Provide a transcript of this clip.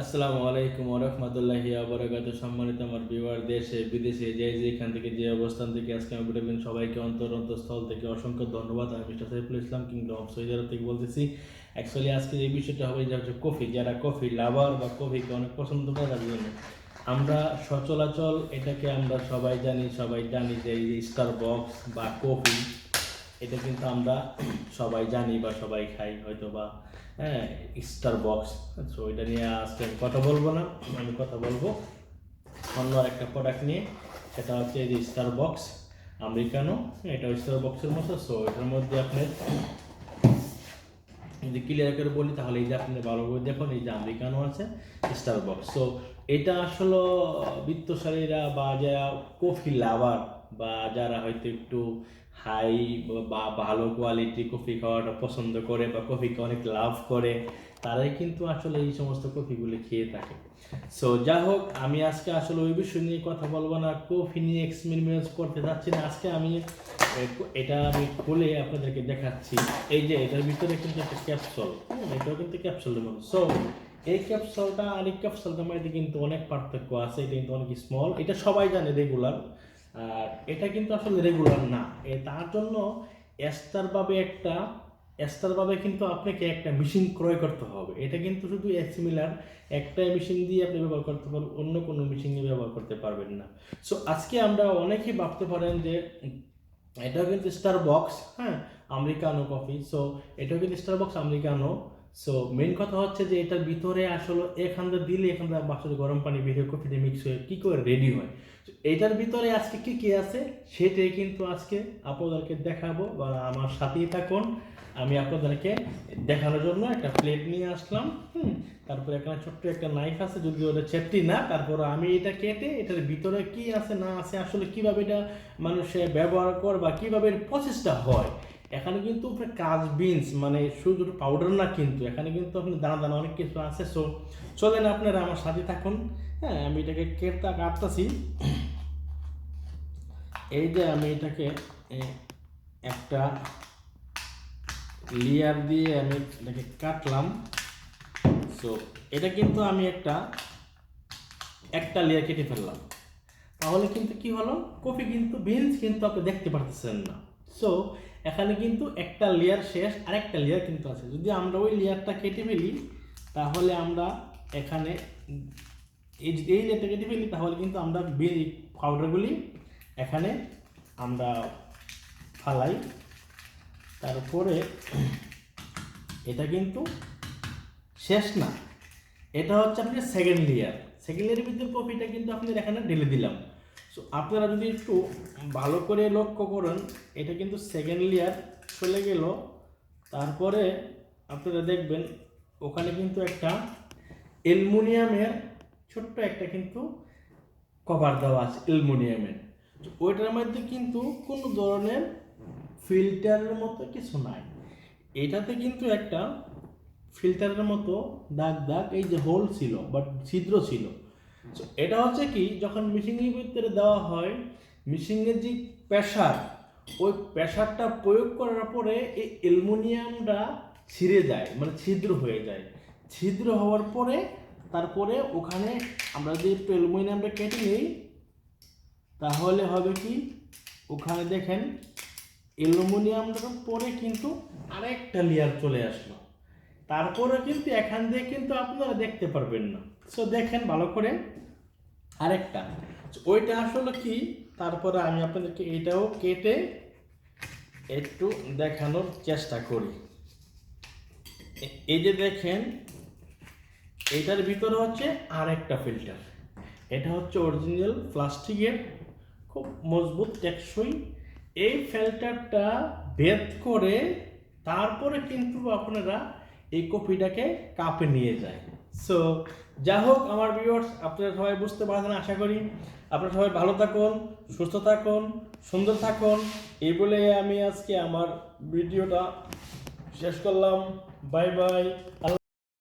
আসসালামু আলাইকুম ওয়া রাহমাতুল্লাহি ওয়া বারাকাতুহু। সম্মানিত আমার ভিউয়ার, দেশে বিদেশে যেখান থেকে যে অবস্থান থেকে আজকে আমি ভিডিও দেখবেন, সবাইকে অন্তরস্থল থেকে অসংখ্য ধন্যবাদ। আমি mister Saiful Islam, kingdom of Saudi Arab থেকে বলতেছি। অ্যাকচুয়ালি আজকে যে বিষয়টা হবে, যে হচ্ছে কফি। যারা কফি লাভার বা কফিকে অনেক পছন্দ করে, তার জন্য আমরা সচরাচর এটাকে আমরা সবাই জানি যে এই যে স্টারবক্স বা কফি, এটা কিন্তু আমরা সবাই জানি বা সবাই খাই হয়তো বা। হ্যাঁ, স্টারবক্স। সো এটা নিয়ে আজকে আমি কথা বলবো না, আমি কথা বলবো অন্য একটা প্রোডাক্ট নিয়ে। সেটা হচ্ছে এই যে স্টারবক্স আমেরিকানো। এটা স্টারবক্সের মতো। সো এটার মধ্যে আপনার যদি ক্লিয়ার করে বলি, তাহলে এই যে আপনি ভালো করে দেখুন, এই যে আমেরিকানো আছে, স্টারবক্স। সো এটা আসলে বিত্তশালীরা বা যারা কফি লাভার বা যারা হয়তো একটু হাই বা ভালো কোয়ালিটি কফি খাওয়াটা পছন্দ করে বা কফিকে অনেক লাভ করে, তারাই কিন্তু আসলে এই সমস্ত কফিগুলি খেয়ে থাকে। সো যা হোক, আমি আজকে আসলে ওই বিষয় নিয়ে কথা বলবো না, কফি নিয়ে এক্সপেরিমেন্ট করতে যাচ্ছি না। আজকে আমি এটা আমি খুলে আপনাদেরকে দেখাচ্ছি। এই যে এটার ভিতরে কিন্তু একটা ক্যাপসুল, এটাও কিন্তু ক্যাপসুলের মতো। সো এই ক্যাপসুলটা আর এই ক্যাপসুলটার মধ্যে কিন্তু অনেক পার্থক্য আছে। এটা কিন্তু অনেক স্মল, এটা সবাই জানে রেগুলার, আর এটা কিন্তু আসলে রেগুলার না। তার জন্য এক্সট্রাভাবে কিন্তু আপনাকে একটা মেশিন ক্রয় করতে হবে। এটা কিন্তু শুধু সিমিলার একটা মেশিন দিয়ে আপনি ব্যবহার করতে পারবেন, অন্য কোনো মেশিন দিয়ে ব্যবহার করতে পারবেন না। সো আজকে আমরা অনেকেই ভাবতে পারেন যে এটাও কিন্তু স্টারবক্স, হ্যাঁ, আমেরিকানো কফি। সো এটাও কিন্তু স্টারবক্স আমেরিকানো। সো মেইন কথা হচ্ছে যে এটার ভিতরে আসলে এখানটা দিলে এখানটা বাসলে গরম পানি বের হয়ে কফিটা মিক্স হয়ে কী করে রেডি হয়। এটার ভিতরে আজকে কি কি আছে সেটাই কিন্তু আজকে আপনাদেরকে দেখাবো, বা আমার সাথেই থাকুন। আমি আপনাদেরকে দেখানোর জন্য একটা প্লেট নিয়ে আসলাম। তারপরে এখানে ছোট্ট একটা নাইফ আছে, যদি ওটা সেফটি না, তারপরে আমি এটা কেটে এটার ভিতরে কি আছে না আছে, আসলে কিভাবে এটা মানুষে ব্যবহার করে বা কিভাবে এর প্রসেসটা হয়। এখানে কিন্তু কাজ বিনস মানে শুধু পাউডার না, কিন্তু এখানে কিন্তু আপনি দানা দানা অনেক কিছু আছে। সো চলেন আপনারা আমার সাথে থাকুন। হ্যাঁ, আমি এটাকে কাটতেছি। এই যে আমি এটাকে একটা লেয়ার দিয়ে আমি এটাকে কাটলাম। সো এটা কিন্তু আমি একটা লেয়ার কেটে ফেললাম। তাহলে কিন্তু কি হলো, কফি কিন্তু বিনস কিন্তু আপনি দেখতে পারতেছেন না। সো এখানে কিন্তু একটা লেয়ার শেষ, আরেকটা লেয়ার কিন্তু আছে। যদি আমরা ওই লেয়ারটা কেটে ফেলি, তাহলে আমরা এখানে এই লেয়ারটা কেটে ফেলি, তাহলে কিন্তু আমরা পাউডারগুলি এখানে আমরা ফালাই। তারপরে এটা কিন্তু শেষ না, এটা হচ্ছে আপনি সেকেন্ড লেয়ারের ভিতরে কফিটা কিন্তু আপনার এখানে ঢেলে দিলাম। সো আপনারা যদি একটু ভালো করে লক্ষ্য করেন, এটা কিন্তু সেকেন্ড লেয়ার চলে গেল। তারপরে আপনারা দেখবেন ওখানে কিন্তু একটা অ্যালুমিনিয়ামের ছোট্ট একটা কিন্তু কভার দেওয়া আছে অ্যালুমিনিয়ামের। ওইটার মধ্যে কিন্তু কোনো ধরনের ফিল্টারের মতো কিছু নাই। এটাতে কিন্তু একটা ফিল্টারের মতো দাগ এই যে হোল ছিল বা ছিদ্র ছিল। তো এটা হচ্ছে কি, যখন মেশিনের ভিতরে দেওয়া হয়, মেশিনের যে প্রেসার, ওই প্রেসারটা প্রয়োগ করার পরে এই অ্যালুমিনিয়ামটা ছিঁড়ে যায়, মানে ছিদ্র হয়ে যায়। ছিদ্র হওয়ার পরে তারপরে ওখানে আমরা যদি একটু অ্যালুমিনিয়ামটা কেটে নিই, তাহলে হবে কি, ওখানে দেখেন অ্যালুমিনিয়ামটার পরে কিন্তু আরেকটা লেয়ার চলে আসলো। তারপরে কিন্তু এখান দিয়ে কিন্তু আপনারা দেখতে পারবেন না। সো দেখেন ভালো করে আরেকটা, ওইটা আসলে কি, তারপরে আমি আপনাদেরকে এটাও কেটে একটু দেখানোর চেষ্টা করি। এই যে দেখেন, এটার ভিতরে হচ্ছে আরেকটা ফিল্টার। এটা হচ্ছে অরিজিনাল প্লাস্টিকের, খুব মজবুত টেকসই। এই ফিল্টারটা ভেদ করে তারপরে কিন্তু আপনারা এই কফিটাকে কাপে নিয়ে যায়। সো যা হোক আমার ভিউয়ার্স, আপনারা সবাই বুঝতে পারছেন আশা করি। আপনারা সবাই ভালো থাকুন, সুস্থ থাকুন, সুন্দর থাকুন। এই বলে আমি আজকে আমার ভিডিওটা শেষ করলাম। Bye bye.